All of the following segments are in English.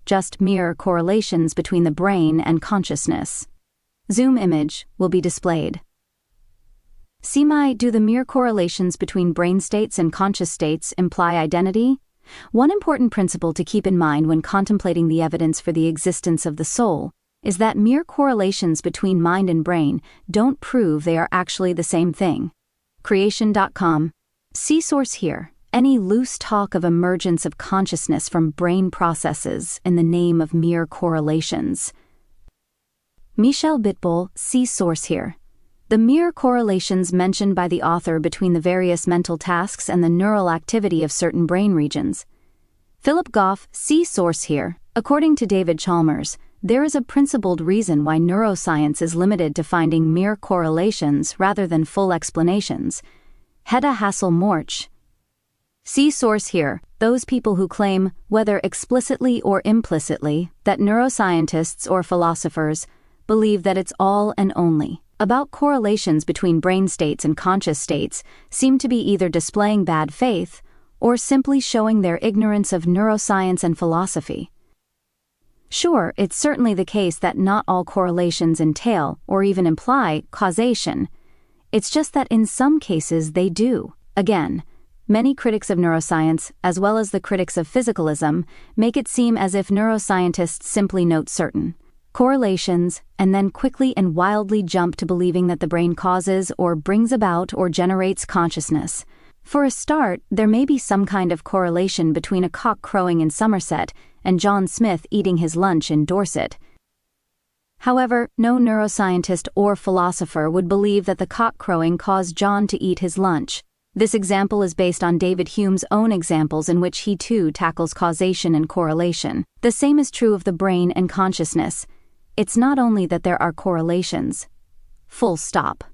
just mere correlations between the brain and consciousness. Zoom image will be displayed. Do the mere correlations between brain states and conscious states imply identity? One important principle to keep in mind when contemplating the evidence for the existence of the soul is that mere correlations between mind and brain don't prove they are actually the same thing. Creation.com. See source here. Any loose talk of emergence of consciousness from brain processes in the name of mere correlations. Michel Bitbol, see source here. The mere correlations mentioned by the author between the various mental tasks and the neural activity of certain brain regions. Philip Goff, see source here. According to David Chalmers, there is a principled reason why neuroscience is limited to finding mere correlations rather than full explanations. Hedda Hassel-Morch. See source here. Those people who claim, whether explicitly or implicitly, that neuroscientists or philosophers believe that it's all and only about correlations between brain states and conscious states seem to be either displaying bad faith or simply showing their ignorance of neuroscience and philosophy. Sure, it's certainly the case that not all correlations entail or even imply causation. It's just that in some cases they do. Again, many critics of neuroscience, as well as the critics of physicalism, make it seem as if neuroscientists simply note certain correlations and then quickly and wildly jump to believing that the brain causes or brings about or generates consciousness. For a start, there may be some kind of correlation between a cock crowing in Somerset and John Smith eating his lunch in Dorset. However, no neuroscientist or philosopher would believe that the cock crowing caused John to eat his lunch. This example is based on David Hume's own examples in which he too tackles causation and correlation. The same is true of the brain and consciousness. It's not only that there are correlations. Full stop.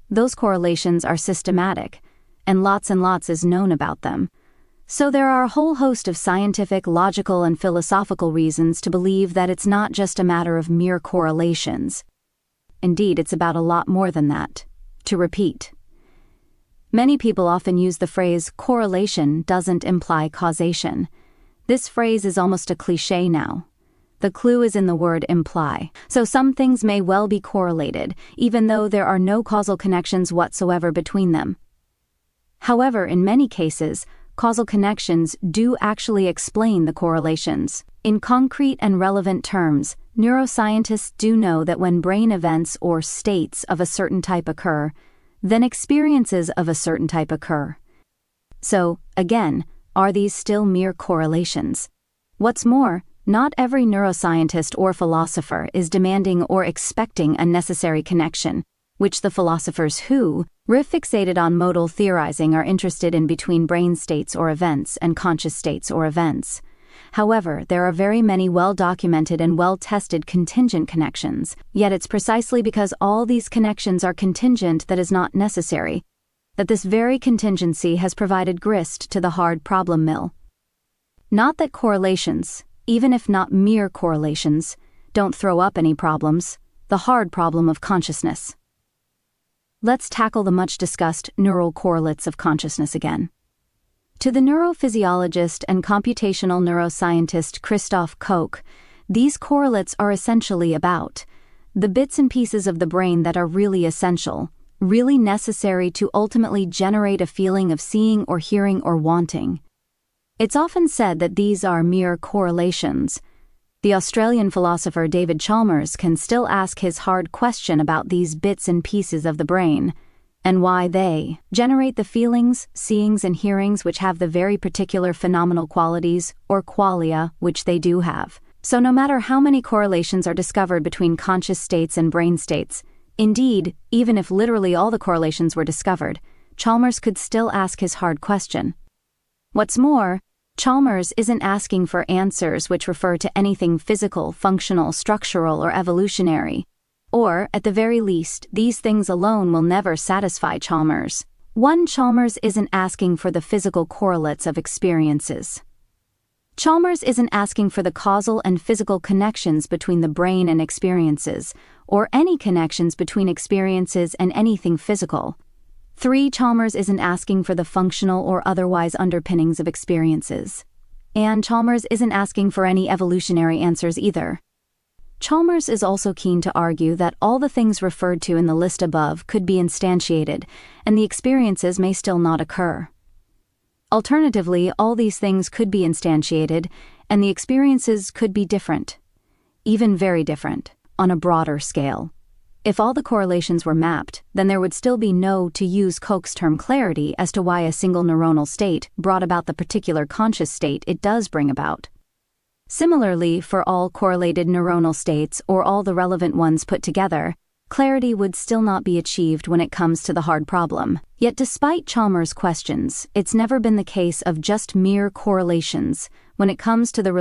Those correlations are systematic, and lots is known about them. So there are a whole host of scientific, logical, and philosophical reasons to believe that it's not just a matter of mere correlations. Indeed, it's about a lot more than that. To repeat, many people often use the phrase correlation doesn't imply causation. This phrase is almost a cliché now. The clue is in the word imply. So some things may well be correlated, even though there are no causal connections whatsoever between them. However, in many cases, causal connections do actually explain the correlations. In concrete and relevant terms, neuroscientists do know that when brain events or states of a certain type occur, then experiences of a certain type occur. So, again, are these still mere correlations? What's more, not every neuroscientist or philosopher is demanding or expecting a necessary connection, which the philosophers who fixated on modal theorizing are interested in between brain states or events and conscious states or events. However, there are very many well-documented and well-tested contingent connections, yet it's precisely because all these connections are contingent that is not necessary, that this very contingency has provided grist to the hard problem mill. Not that correlations, even if not mere correlations, don't throw up any problems, the hard problem of consciousness. Let's tackle the much-discussed neural correlates of consciousness again. To the neurophysiologist and computational neuroscientist Christoph Koch, these correlates are essentially about the bits and pieces of the brain that are really essential, really necessary to ultimately generate a feeling of seeing or hearing or wanting. It's often said that these are mere correlations. The Australian philosopher David Chalmers can still ask his hard question about these bits and pieces of the brain, and why they generate the feelings, seeings, and hearings which have the very particular phenomenal qualities, or qualia, which they do have. So no matter how many correlations are discovered between conscious states and brain states, indeed, even if literally all the correlations were discovered, Chalmers could still ask his hard question. What's more, Chalmers isn't asking for answers which refer to anything physical, functional, structural, or evolutionary. Or, at the very least, these things alone will never satisfy Chalmers. Chalmers isn't asking for the physical correlates of experiences. Chalmers isn't asking for the causal and physical connections between the brain and experiences, or any connections between experiences and anything physical. Chalmers isn't asking for the functional or otherwise underpinnings of experiences. And Chalmers isn't asking for any evolutionary answers either. Chalmers is also keen to argue that all the things referred to in the list above could be instantiated, and the experiences may still not occur. Alternatively, all these things could be instantiated, and the experiences could be different, even very different, on a broader scale. If all the correlations were mapped, then there would still be no, to use Koch's term, clarity as to why a single neuronal state brought about the particular conscious state it does bring about. Similarly, for all correlated neuronal states or all the relevant ones put together, clarity would still not be achieved when it comes to the hard problem. Yet despite Chalmers' questions, it's never been the case of just mere correlations when it comes to the